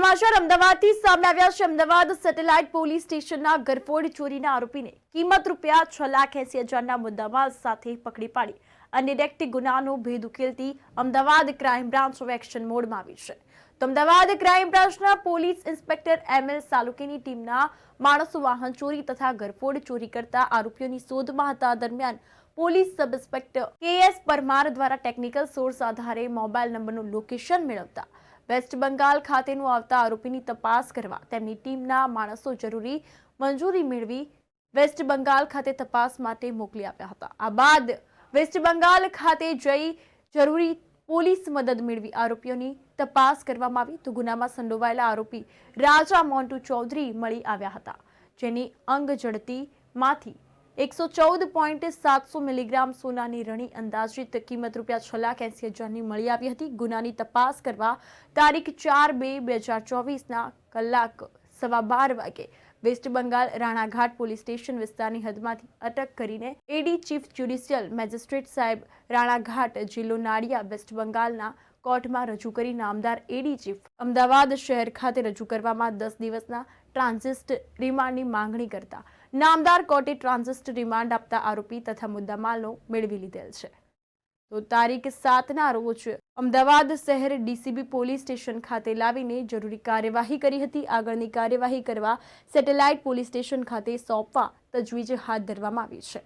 સમાચાર અમદાવાદથી સામે આવ્યા છે। અમદાવાદ સેટેલાઇટ પોલીસ સ્ટેશનના ગરફોડ ચોરીના આરોપીને કિંમત ₹6,80,000ના મુદ્દામાલ સાથે પકડી પાડી અનડિટેક્ટ ગુનાનો ભેદ ઉકેલતી અમદાવાદ ક્રાઇમ બ્રાન્ચ એક્શન મોડમાં આવી છે। તો અમદાવાદ ક્રાઇમ બ્રાન્ચના પોલીસ ઇન્સ્પેક્ટર એમએલ સાલુકેની ટીમના માણસો વાહન ચોરી તથા ગરફોડ ચોરી કરતા આરોપીઓની શોધમાં હતા। દરમિયાન police sub inspector KS Parmar દ્વારા ટેકનિકલ સોર્સ આધારે મોબાઈલ નંબરનું લોકેશન મેળવતા વેસ્ટ બંગાળ ખાતેનું આવતા આરોપીની તપાસ કરવા તેમની ટીમના માણસો જરૂરી મંજૂરી મેળવી વેસ્ટ બંગાળ ખાતે તપાસ માટે મોકલી આપ્યા હતા। આ બાદ વેસ્ટ બંગાળ ખાતે જઈ જરૂરી પોલીસ મદદ મેળવી આરોપીઓની તપાસ કરવામાં આવી તો ગુનામાં સંડોવાયેલા આરોપી રાજા મોન્ટુ ચૌધરી મળી આવ્યા હતા, જેની અંગ જડતીમાંથી 114.700 મિલીગ્રામ સોનાની રણી અંદાજિત કિંમત ₹6,80,000ની મળી આવી હતી। ગુનાની તપાસ કરવા તારીખ 4/2/2024ના કલાક 12:15 વાગે West Bengal Ranaghat police station વિસ્તારની હદમાંથી અટક કરીને એડી ચીફ જ્યુડિશિયલ મેજિસ્ટ્રેટ સાહેબ રાણાઘાટ જિલ્લો નાડિયા વેસ્ટ બંગાળના કોર્ટમાં રજૂ કરી નામદાર એડી ચીફ અમદાવાદ શહેર ખાતે રજૂ કરવામાં 10 દિવસના ટ્રાન્ઝિટ રિમાન્ડની માંગણી કરતા નામદાર કોર્ટે ટ્રાન્ઝિટ રિમાન્ડ આપતા આરોપી તથા મુદ્દામાલનો મેળવી લીધેલ છે। તો તારીખ 7ના રોજ અમદાવાદ શહેર ડીસીબી પોલીસ સ્ટેશન ખાતે લાવીને જરૂરી કાર્યવાહી કરી હતી। આગળની કાર્યવાહી કરવા સેટેલાઇટ પોલીસ સ્ટેશન ખાતે સોંપવા તજવીજ હાથ ધરવામાં આવી છે।